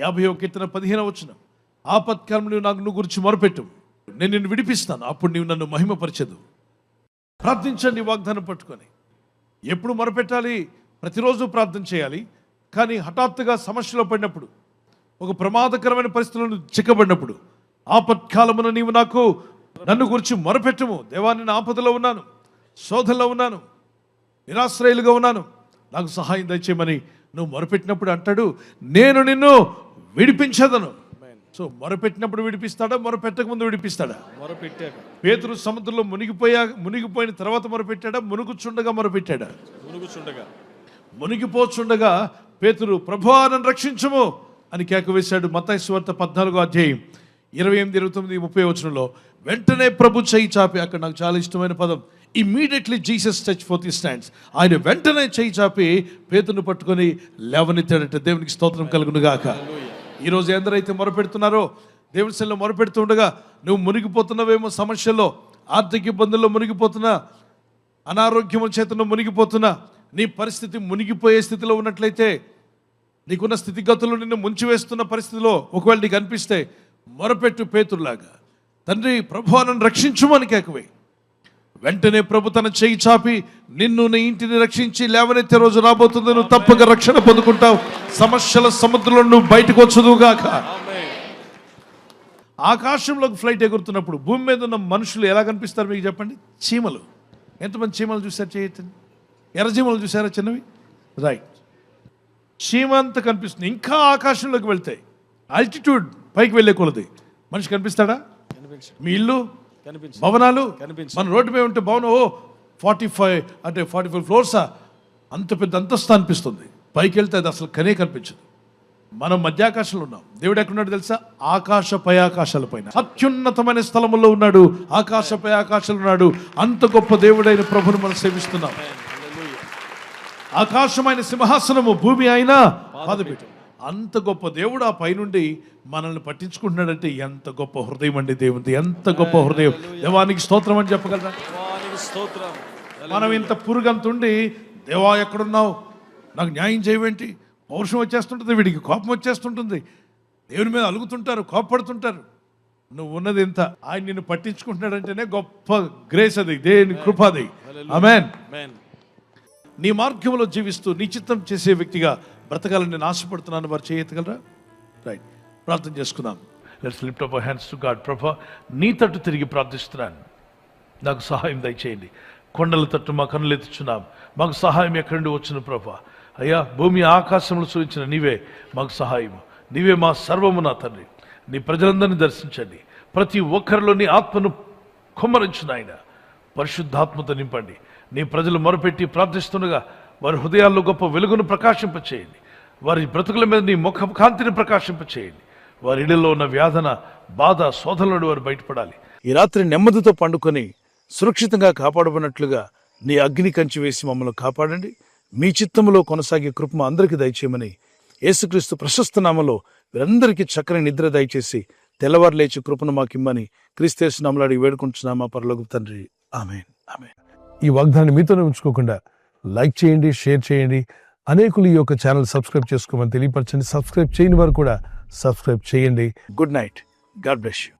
50వ కీర్తన 15వ వచనం, ఆపత్కాలంలో నువ్వు నాకు నువ్వు గురించి మొరపెట్టు, నేను నిన్ను విడిపిస్తాను, అప్పుడు నీవు నన్ను మహిమపరచదు. ప్రార్థించండి వాగ్దానం పట్టుకొని. ఎప్పుడు మొరపెట్టాలి? ప్రతిరోజు ప్రార్థన చేయాలి. కానీ హఠాత్తుగా సమస్యలో పడినప్పుడు, ఒక ప్రమాదకరమైన పరిస్థితులను చిక్కబడినప్పుడు, ఆపత్కాలమున నీవు నన్ను గురించి మొరపెట్టుము. దేవా, నేను ఆపదలో ఉన్నాను, శోధనలో ఉన్నాను, నిరాశ్రయులుగా ఉన్నాను, నాకు సహాయం దయచేయమని నువ్వు మొరపెట్టినప్పుడు అంటాడు, నేను నిన్ను విడిపించదను. సో మొరపెట్టినప్పుడు విడిపిస్తాడా, మొరపెట్టక ముందు విడిపిస్తాడా? మొరపెట్టాక. పేతురు సముద్రంలో మునిగిపోయిన తర్వాత మొరపెట్టాడా, మునుగుచుండగా మొరపెట్టాడా? మునిగిపోచుండగా పేతురు, ప్రభువా నన్ను రక్షించుము అని కేక వేశాడు. మత్తయి సువార్త 14వ అధ్యాయం 28, 29, 30 వచనంలో వెంటనే ప్రభు చేయి చాపి, అక్కడ నాకు చాలా ఇష్టమైన పదం, immediately Jesus touch four the stands. ఆయన వెంటనే చేయి చాపి పేతురును పట్టుకొని లేవనెత్తాడట. దేవునికి స్తోత్రం కలుగును గాక. ఈరోజు ఎందరైతే మొరపెడుతున్నారో, దేవుని సన్నిధిలో మొరపెడుతూ ఉండగా నువ్వు మునిగిపోతున్నావేమో, సమస్యల్లో, ఆర్థిక ఇబ్బందుల్లో మునిగిపోతున్నా, అనారోగ్యము చేతను మునిగిపోతున్నా, నీ పరిస్థితి మునిగిపోయే స్థితిలో ఉన్నట్లయితే, నీకున్న స్థితిగతులు నిన్ను ముంచివేస్తున్న పరిస్థితిలో ఒకవేళ నీకు అనిపిస్తే మొరపెట్టు పేతురులాగా, తండ్రి ప్రభువా నన్ను రక్షించుమని కేకవే. వెంటనే ప్రభు తన చేయి చాపి నిన్ను, నీ ఇంటిని రక్షించి లేవనెత్తే రోజు రాబోతుంది. నువ్వు తప్పక రక్షణ పొందుకుంటావు. సమస్యల సముద్రంలో నువ్వు బయటకు వచ్చుదువుగాక. ఆకాశంలోకి ఫ్లైట్ ఎగురుతున్నప్పుడు భూమి మీద ఉన్న మనుషులు ఎలా కనిపిస్తారు మీకు చెప్పండి? చీమలు. ఎంతమంది చీమలు చూసారు? చేయొద్దండి. ఎర్రచీమలు చూసారా చిన్నవి? రైట్. చీమ అంతా కనిపిస్తుంది. ఇంకా ఆకాశంలోకి వెళ్తాయి, ఆల్టిట్యూడ్ పైకి వెళ్ళే కొలది మనిషి కనిపిస్తాడా? మీ ఇల్లు, భవనాలు, మన రోడ్డు మీద ఉంటే భవనం 45 ఫ్లోర్సా, అంత పెద్ద అంతస్తు అనిపిస్తుంది. పైకి వెళ్తే అది అసలు కనిపించదు. మనం మధ్యాకాశంలో ఉన్నాం. దేవుడు ఎక్కడున్నాడు తెలుసా? ఆకాశపై ఆకాశాల పైన, అత్యున్నతమైన స్థలములో ఉన్నాడు. ఆకాశపై ఆకాశాలు ఉన్నాడు. అంత గొప్ప దేవుడైన ప్రభుని మనం సేవిస్తున్నాం. ఆకాశమైన సింహాసనము, భూమి అయినా పాదపీఠం. అంత గొప్ప దేవుడు ఆ పైనుండి మనల్ని పట్టించుకుంటున్నాడంటే ఎంత గొప్ప హృదయం అండి దేవుడిది. ఎంత గొప్ప హృదయం. దేవానికి స్తోత్రం అని చెప్పగలరా? మనం ఇంత పురుగంతుండి, దేవా ఎక్కడున్నావు, నాకు న్యాయం చేయవేంటి, పౌరుషం వచ్చేస్తుంటుంది, వీడికి కోపం వచ్చేస్తుంటుంది, దేవుని మీద అలుగుతుంటారు, కోపపడుతుంటారు. నువ్వు ఉన్నది ఇంత, ఆయన నిన్ను పట్టించుకుంటున్నాడంటేనే గొప్ప గ్రేస్ అది, దేని కృప అది. ఆమేన్. నీ మార్గంలో జీవిస్తూ నీ చిత్తం చేసే వ్యక్తిగా బ్రతకాలని నేను ఆశపడుతున్నాను. వారు చేయగలరా? రైట్. ప్రార్థన చేసుకుందాం. Let's lift up our hands to God. ప్రభా, నీ తట్టు తిరిగి ప్రార్థిస్తున్నాను, నాకు సహాయం దయచేయండి. కొండల తట్టు మా కన్నులు ఎత్తుచున్నాం, మాకు సహాయం ఎక్కడి నుండి వచ్చిన ప్రభా? అయ్యా, భూమి ఆకాశంలో సూచించిన నీవే మాకు సహాయము, నీవే మా సర్వము నా తండ్రి. నీ ప్రజలందరినీ దర్శించండి, ప్రతి ఒక్కరిలో నీ ఆత్మను కుమ్మరించు నాయన. పరిశుద్ధాత్మతో నింపండి. నీ ప్రజలు మొరపెట్టి ప్రార్థిస్తుండగా వారి హృదయాల్లో గొప్ప వెలుగును ప్రకాశింపచేయండి. వారి బ్రతుకుల మీద నీ ముఖ కాంతిని ప్రకాశింపచేయండి. వారి ఇళ్లలో ఉన్న వ్యాధన, బాధ, శోధనలను వారు బయటపడాలి. ఈ రాత్రి నెమ్మదితో పండుకొని సురక్షితంగా కాపాడబడినట్లుగా నీ అగ్ని కంచి వేసి మమ్మల్ని కాపాడండి. మీ చిత్తములో కొనసాగే కృప అందరికీ దయచేయమని యేసుక్రీస్తు ప్రశస్త నామములో వీరందరికీ చక్కని నిద్ర దయచేసి తెల్లవారు లేచి కృపను మాకిమ్మని క్రీస్తు నామములో అడిగి వేడుకుంటున్నామా పరలోకపు తండ్రి. ఆమేన్. ఆమేన్. ఈ వాగ్దాన్ని మీతోనే ఉంచుకోకుండా లైక్ చేయండి, షేర్ చేయండి. అనేకులు ఈ యొక్క ఛానల్ సబ్స్క్రైబ్ చేసుకోమని తెలియపరచండి. సబ్స్క్రైబ్ చేయని వారు కూడా సబ్స్క్రైబ్ చేయండి. Good night. God bless you.